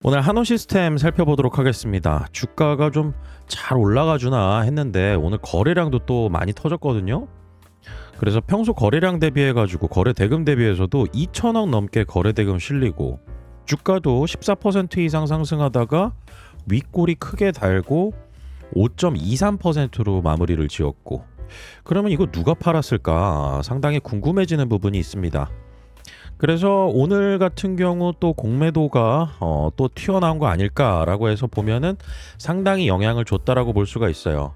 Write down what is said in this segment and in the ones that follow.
오늘 한호시스템 살펴보도록 하겠습니다. 주가가 좀 잘 올라가주나 했는데 오늘 거래량도 또 많이 터졌거든요. 그래서 평소 거래량 대비해가지고 거래 대금 대비해서도 2천억 넘게 거래 대금 실리고 주가도 14% 이상 상승하다가 윗골이 크게 달고 5.23%로 마무리를 지었고, 그러면 이거 누가 팔았을까 상당히 궁금해지는 부분이 있습니다. 그래서 오늘 같은 경우 또 공매도가 또 튀어나온 거 아닐까라고 해서 보면은 상당히 영향을 줬다라고 볼 수가 있어요.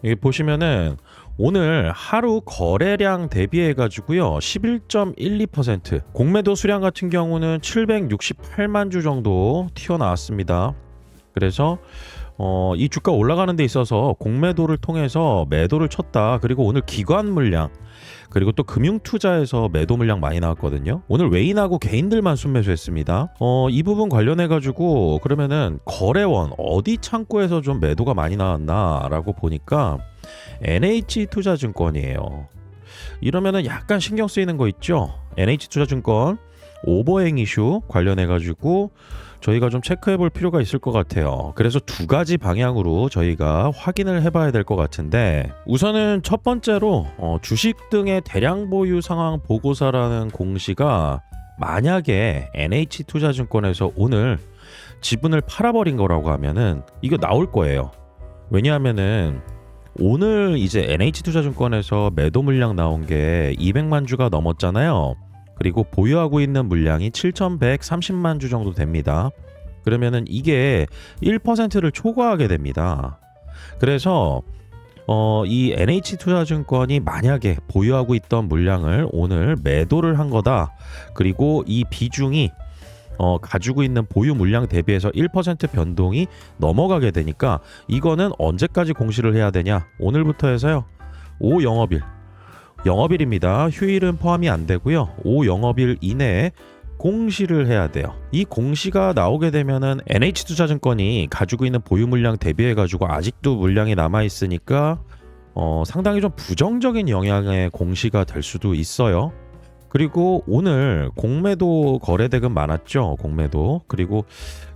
여기 보시면은 오늘 하루 거래량 대비해 가지고요 11.12%, 공매도 수량 같은 경우는 768만 주 정도 튀어나왔습니다. 그래서 이 주가 올라가는 데 있어서 공매도를 통해서 매도를 쳤다. 그리고 오늘 기관 물량, 그리고 또 금융투자에서 매도 물량 많이 나왔거든요. 오늘 외인하고 개인들만 순매수했습니다. 이 부분 관련해 가지고 그러면은 거래원 어디 창구에서 좀 매도가 많이 나왔나라고 보니까 NH투자증권이에요. 이러면은 약간 신경 쓰이는 거 있죠. NH투자증권 오버행 이슈 관련해 가지고 저희가 좀 체크해 볼 필요가 있을 것 같아요. 그래서 두 가지 방향으로 저희가 확인을 해봐야 될 것 같은데, 우선은 첫 번째로 주식 등의 대량 보유 상황 보고서라는 공시가 만약에 NH투자증권에서 오늘 지분을 팔아버린 거라고 하면은 이거 나올 거예요. 왜냐하면은 오늘 이제 NH투자증권에서 매도 물량 나온 게 200만 주가 넘었잖아요. 그리고 보유하고 있는 물량이 7,130만 주 정도 됩니다. 그러면은 이게 1%를 초과하게 됩니다. 그래서 이 NH투자증권이 만약에 보유하고 있던 물량을 오늘 매도를 한 거다. 그리고 이 비중이 가지고 있는 보유 물량 대비해서 1% 변동이 넘어가게 되니까 이거는 언제까지 공시를 해야 되냐? 오늘부터 해서요. 5영업일입니다. 휴일은 포함이 안 되고요. 5영업일 이내에 공시를 해야 돼요. 이 공시가 나오게 되면은 NH투자증권이 가지고 있는 보유 물량 대비해 가지고 아직도 물량이 남아 있으니까 상당히 좀 부정적인 영향의 공시가 될 수도 있어요. 그리고 오늘 공매도 거래 대금 많았죠. 공매도. 그리고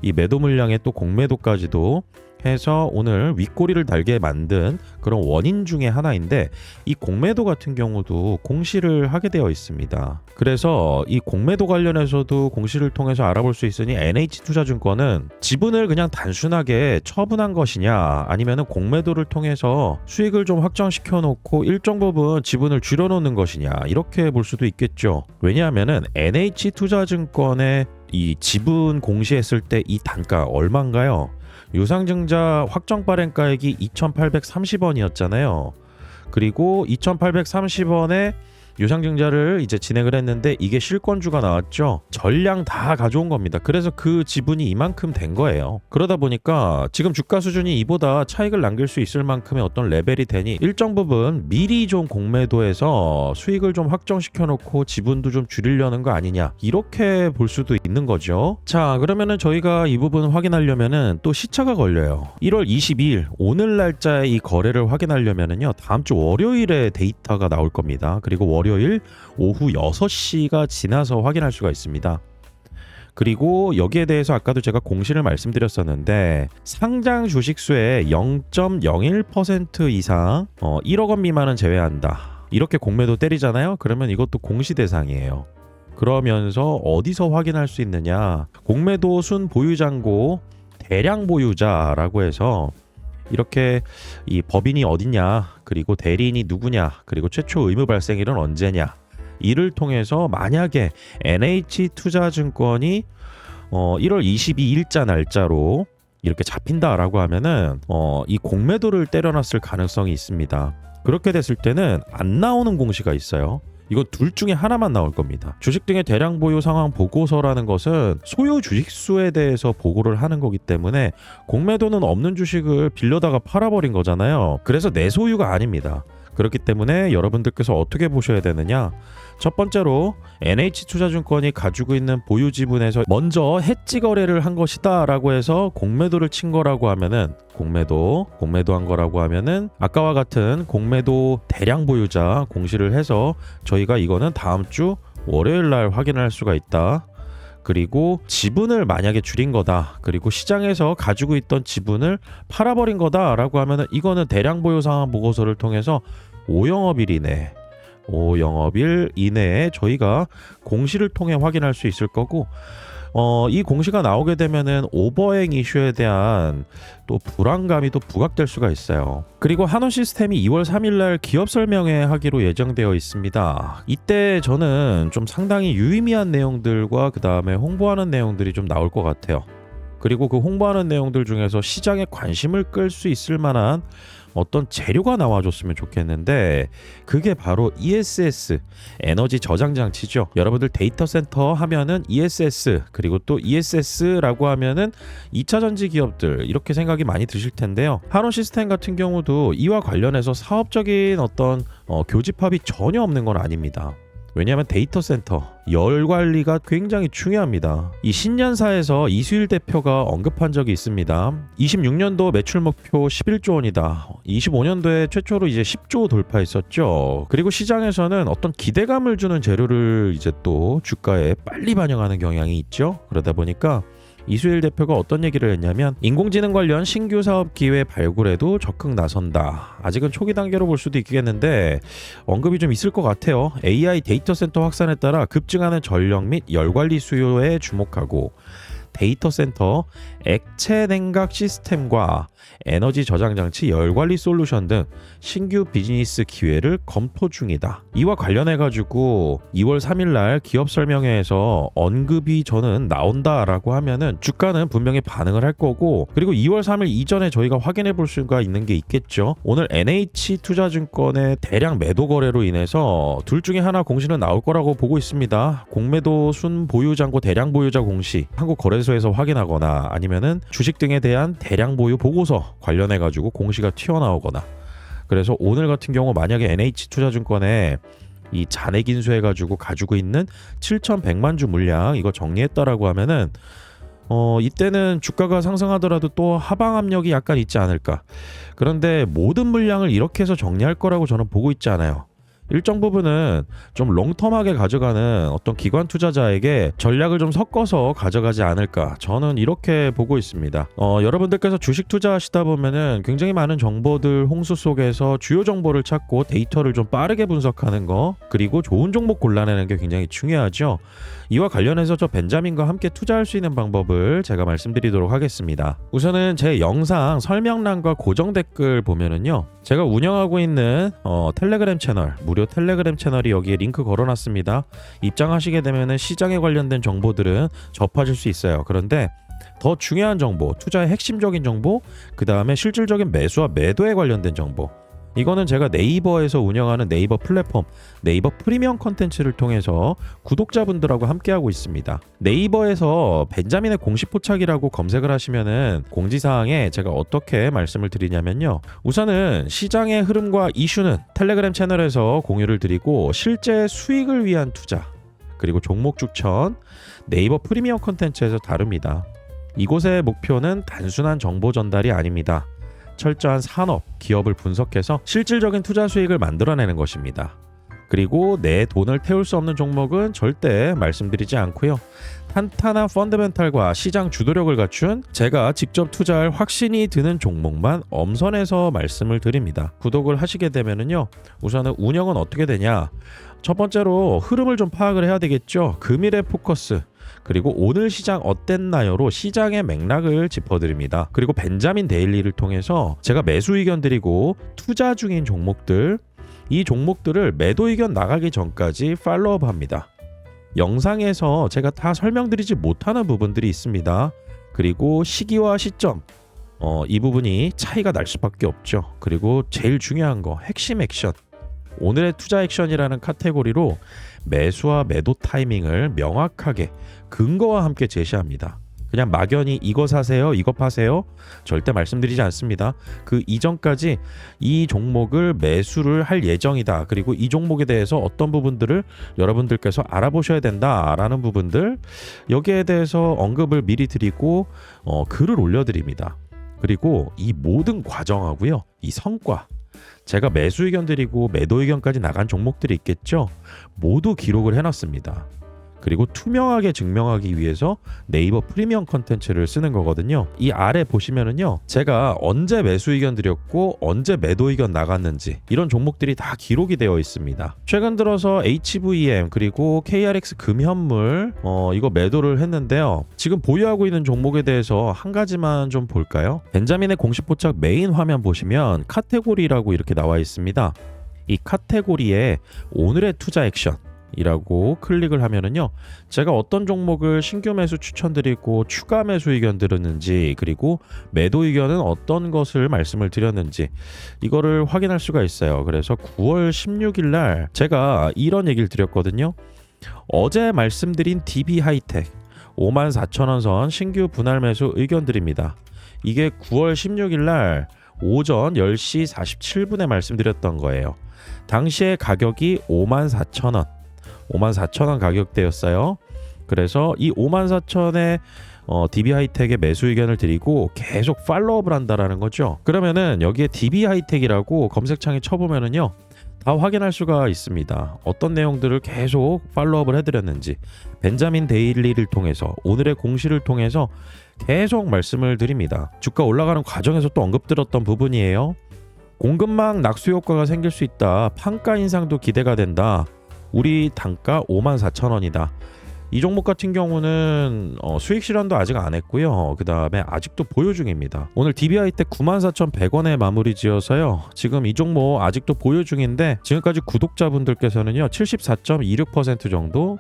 이 매도 물량에 또 공매도까지도 해서 오늘 윗꼬리를 달게 만든 그런 원인 중에 하나인데, 이 공매도 같은 경우도 공시를 하게 되어 있습니다. 그래서 이 공매도 관련해서도 공시를 통해서 알아볼 수 있으니 NH투자증권은 지분을 그냥 단순하게 처분한 것이냐, 아니면은 공매도를 통해서 수익을 좀 확정시켜 놓고 일정 부분 지분을 줄여놓는 것이냐, 이렇게 볼 수도 있겠죠. 왜냐하면은 NH투자증권의 이 지분 공시했을 때 이 단가 얼마인가요? 유상증자 확정 발행가액이 2,830원이었잖아요. 그리고 2,830원에 유상증자를 이제 진행을 했는데 이게 실권주가 나왔죠. 전량 다 가져온 겁니다. 그래서 그 지분이 이만큼 된 거예요. 그러다 보니까 지금 주가 수준이 이보다 차익을 남길 수 있을 만큼의 어떤 레벨이 되니 일정 부분 미리 좀 공매도해서 수익을 좀 확정시켜 놓고 지분도 좀 줄이려는 거 아니냐, 이렇게 볼 수도 있는 거죠. 자, 그러면은 저희가 이 부분 확인하려면은 또 시차가 걸려요. 1월 22일 오늘 날짜에 이 거래를 확인하려면은요 다음 주 월요일에 데이터가 나올 겁니다. 그리고 월요일 오후 6시가 지나서 확인할 수가 있습니다. 그리고 여기에 대해서 아까도 제가 공시를 말씀드렸었는데, 상장 주식수의 0.01% 이상 1억 원 미만은 제외한다. 이렇게 공매도 때리잖아요. 그러면 이것도 공시 대상이에요. 그러면서 어디서 확인할 수 있느냐? 공매도 순 보유잔고 대량 보유자라고 해서 이렇게 이 법인이 어디냐, 그리고 대리인이 누구냐, 그리고 최초 의무 발생일은 언제냐, 이를 통해서 만약에 NH투자증권이 1월 22일자 날짜로 이렇게 잡힌다라고 하면은 이 공매도를 때려놨을 가능성이 있습니다. 그렇게 됐을 때는 안 나오는 공시가 있어요. 이거 둘 중에 하나만 나올 겁니다. 주식 등의 대량 보유 상황 보고서라는 것은 소유 주식수에 대해서 보고를 하는 거기 때문에 공매도는 없는 주식을 빌려다가 팔아버린 거잖아요. 그래서 내 소유가 아닙니다. 그렇기 때문에 여러분들께서 어떻게 보셔야 되느냐? 첫 번째로 NH투자증권이 가지고 있는 보유 지분에서 먼저 해지 거래를 한 것이다 라고 해서 공매도를 친 거라고 하면은, 공매도한 거라고 하면은 아까와 같은 공매도 대량 보유자 공시를 해서 저희가 이거는 다음 주 월요일 날 확인할 수가 있다. 그리고 지분을 만약에 줄인 거다. 그리고 시장에서 가지고 있던 지분을 팔아버린 거다라고 하면은 이거는 대량 보유 상황 보고서를 통해서 5영업일 이내 5영업일 이내에 저희가 공시를 통해 확인할 수 있을 거고 이 공시가 나오게 되면은 오버행 이슈에 대한 또 불안감이 또 부각될 수가 있어요. 그리고 한원 시스템이 2월 3일날 기업 설명회 하기로 예정되어 있습니다. 이때 저는 좀 상당히 유의미한 내용들과 그 다음에 홍보하는 내용들이 좀 나올 것 같아요. 그리고 그 홍보하는 내용들 중에서 시장에 관심을 끌 수 있을 만한 어떤 재료가 나와줬으면 좋겠는데 그게 바로 ESS 에너지 저장 장치죠. 여러분들 데이터 센터 하면은 ESS 그리고 또 ESS라고 하면은 2차 전지 기업들 이렇게 생각이 많이 드실 텐데요. 한원 시스템 같은 경우도 이와 관련해서 사업적인 어떤 교집합이 전혀 없는 건 아닙니다. 왜냐하면 데이터 센터, 열 관리가 굉장히 중요합니다. 이 신년사에서 이수일 대표가 언급한 적이 있습니다. 26년도 매출 목표 11조 원이다. 25년도에 최초로 이제 10조 돌파했었죠. 그리고 시장에서는 어떤 기대감을 주는 재료를 이제 또 주가에 빨리 반영하는 경향이 있죠. 그러다 보니까 이수일 대표가 어떤 얘기를 했냐면 인공지능 관련 신규 사업 기회 발굴에도 적극 나선다. 아직은 초기 단계로 볼 수도 있겠는데 언급이 좀 있을 것 같아요. AI 데이터 센터 확산에 따라 급증하는 전력 및 열 관리 수요에 주목하고 데이터 센터, 액체 냉각 시스템과 에너지 저장 장치, 열 관리 솔루션 등 신규 비즈니스 기회를 검토 중이다. 이와 관련해 가지고 2월 3일 날 기업 설명회에서 언급이 저는 나온다라고 하면은 주가는 분명히 반응을 할 거고 그리고 2월 3일 이전에 저희가 확인해 볼 수가 있는 게 있겠죠. 오늘 NH투자증권의 대량 매도 거래로 인해서 둘 중에 하나 공시는 나올 거라고 보고 있습니다. 공매도 순 보유자고 대량 보유자 공시 한국 거래소에서 확인하거나 아니면은 주식 등에 대한 대량 보유 보고서 관련해 가지고 공시가 튀어나오거나 그래서 오늘 같은 경우 만약에 NH투자증권에 이 잔액 인수해 가지고 가지고 있는 7,100만 주 물량 이거 정리했다라고 하면은 이때는 주가가 상승하더라도 또 하방 압력이 약간 있지 않을까. 그런데 모든 물량을 이렇게 해서 정리할 거라고 저는 보고 있지 않아요. 일정 부분은 좀 롱텀하게 가져가는 어떤 기관 투자자에게 전략을 좀 섞어서 가져가지 않을까 저는 이렇게 보고 있습니다. 여러분들께서 주식 투자하시다 보면은 굉장히 많은 정보들 홍수 속에서 주요 정보를 찾고 데이터를 좀 빠르게 분석하는 거 그리고 좋은 종목 골라내는 게 굉장히 중요하죠. 이와 관련해서 저 벤자민과 함께 투자할 수 있는 방법을 제가 말씀드리도록 하겠습니다. 우선은 제 영상 설명란과 고정 댓글 보면은요 제가 운영하고 있는 텔레그램 채널 무료 텔레그램 채널이 여기에 링크 걸어놨습니다. 입장하시게 되면은 시장에 관련된 정보들은 접하실 수 있어요. 그런데 더 중요한 정보, 투자의 핵심적인 정보, 그 다음에 실질적인 매수와 매도에 관련된 정보 이거는 제가 네이버에서 운영하는 네이버 플랫폼 네이버 프리미엄 컨텐츠를 통해서 구독자분들하고 함께하고 있습니다. 네이버에서 벤자민의 공식 포착이라고 검색을 하시면은 공지사항에 제가 어떻게 말씀을 드리냐면요 우선은 시장의 흐름과 이슈는 텔레그램 채널에서 공유를 드리고 실제 수익을 위한 투자 그리고 종목 추천 네이버 프리미엄 컨텐츠에서 다룹니다. 이곳의 목표는 단순한 정보 전달이 아닙니다. 철저한 산업, 기업을 분석해서 실질적인 투자 수익을 만들어내는 것입니다. 그리고 내 돈을 태울 수 없는 종목은 절대 말씀드리지 않고요. 탄탄한 펀더멘탈과 시장 주도력을 갖춘 제가 직접 투자할 확신이 드는 종목만 엄선해서 말씀을 드립니다. 구독을 하시게 되면은요. 우선은 운영은 어떻게 되냐? 첫 번째로 흐름을 좀 파악을 해야 되겠죠. 금일의 포커스. 그리고 오늘 시장 어땠나요로 시장의 맥락을 짚어드립니다. 그리고 벤자민 데일리를 통해서 제가 매수 의견 드리고 투자 중인 종목들 이 종목들을 매도 의견 나가기 전까지 팔로우업 합니다. 영상에서 제가 다 설명드리지 못하는 부분들이 있습니다. 그리고 시기와 시점 이 부분이 차이가 날 수밖에 없죠. 그리고 제일 중요한 거 핵심 액션 오늘의 투자 액션이라는 카테고리로 매수와 매도 타이밍을 명확하게 근거와 함께 제시합니다. 그냥 막연히 이거 사세요, 이거 파세요 절대 말씀드리지 않습니다. 그 이전까지 이 종목을 매수를 할 예정이다. 그리고 이 종목에 대해서 어떤 부분들을 여러분들께서 알아보셔야 된다라는 부분들 여기에 대해서 언급을 미리 드리고 글을 올려드립니다. 그리고 이 모든 과정하고요. 이 성과 제가 매수 의견 드리고 매도 의견까지 나간 종목들이 있겠죠. 모두 기록을 해놨습니다. 그리고 투명하게 증명하기 위해서 네이버 프리미엄 컨텐츠를 쓰는 거거든요. 이 아래 보시면은요, 제가 언제 매수 의견 드렸고 언제 매도 의견 나갔는지 이런 종목들이 다 기록이 되어 있습니다. 최근 들어서 HVM 그리고 KRX 금현물 이거 매도를 했는데요. 지금 보유하고 있는 종목에 대해서 한 가지만 좀 볼까요? 벤자민의 공식 포착 메인 화면 보시면 카테고리라고 이렇게 나와 있습니다. 이 카테고리에 오늘의 투자 액션 이라고 클릭을 하면은요, 제가 어떤 종목을 신규 매수 추천드리고 추가 매수 의견 들었는지, 그리고 매도 의견은 어떤 것을 말씀을 드렸는지 이거를 확인할 수가 있어요. 그래서 9월 16일 날 제가 이런 얘기를 드렸거든요. 어제 말씀드린 DB 하이텍 54,000원 선 신규 분할 매수 의견 드립니다. 이게 9월 16일 날 오전 10시 47분에 말씀드렸던 거예요. 당시에 가격이 54,000원 54,000원 가격대였어요. 그래서 이 54,000원에 DB 하이텍의 매수 의견을 드리고 계속 팔로우업을 한다라는 거죠. 그러면은 여기에 DB 하이텍이라고 검색창에 쳐보면은요, 다 확인할 수가 있습니다. 어떤 내용들을 계속 팔로우업을 해드렸는지 벤자민 데일리를 통해서 오늘의 공시를 통해서 계속 말씀을 드립니다. 주가 올라가는 과정에서 또 언급드렸던 부분이에요. 공급망 낙수 효과가 생길 수 있다. 판가 인상도 기대가 된다. 우리 단가 54,000원이다. 이 종목 같은 경우는 수익 실현도 아직 안 했고요. 그 다음에 아직도 보유 중입니다. 오늘 DBI 때 94,100원에 마무리 지어서요. 지금 이 종목 아직도 보유 중인데 지금까지 구독자분들께서는요 74.26% 정도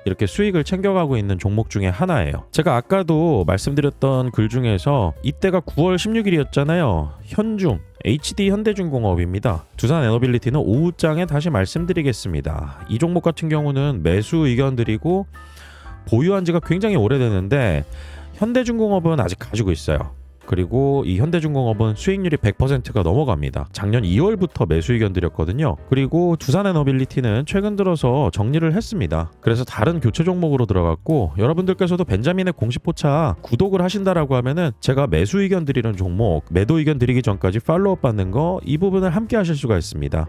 이렇게 수익을 챙겨가고 있는 종목 중에 하나예요. 제가 아까도 말씀드렸던 글 중에서 이때가 9월 16일이었잖아요. 현중 HD 현대중공업입니다. 두산 에너빌리티는 오후장에 다시 말씀드리겠습니다. 이 종목 같은 경우는 매수 의견 드리고 보유한 지가 굉장히 오래됐는데 현대중공업은 아직 가지고 있어요. 그리고 이 현대중공업은 수익률이 100%가 넘어갑니다. 작년 2월부터 매수 의견 드렸거든요. 그리고 두산에너빌리티는 최근 들어서 정리를 했습니다. 그래서 다른 교체 종목으로 들어갔고, 여러분들께서도 벤자민의 공식 포착 구독을 하신다라고 하면은 제가 매수 의견 드리는 종목, 매도 의견 드리기 전까지 팔로우업 받는 거, 이 부분을 함께 하실 수가 있습니다.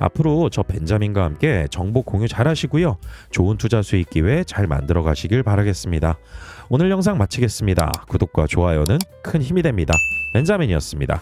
앞으로 저 벤자민과 함께 정보 공유 잘 하시고요. 좋은 투자 수익 기회 잘 만들어 가시길 바라겠습니다. 오늘 영상 마치겠습니다. 구독과 좋아요는 큰 힘이 됩니다. 벤자민이었습니다.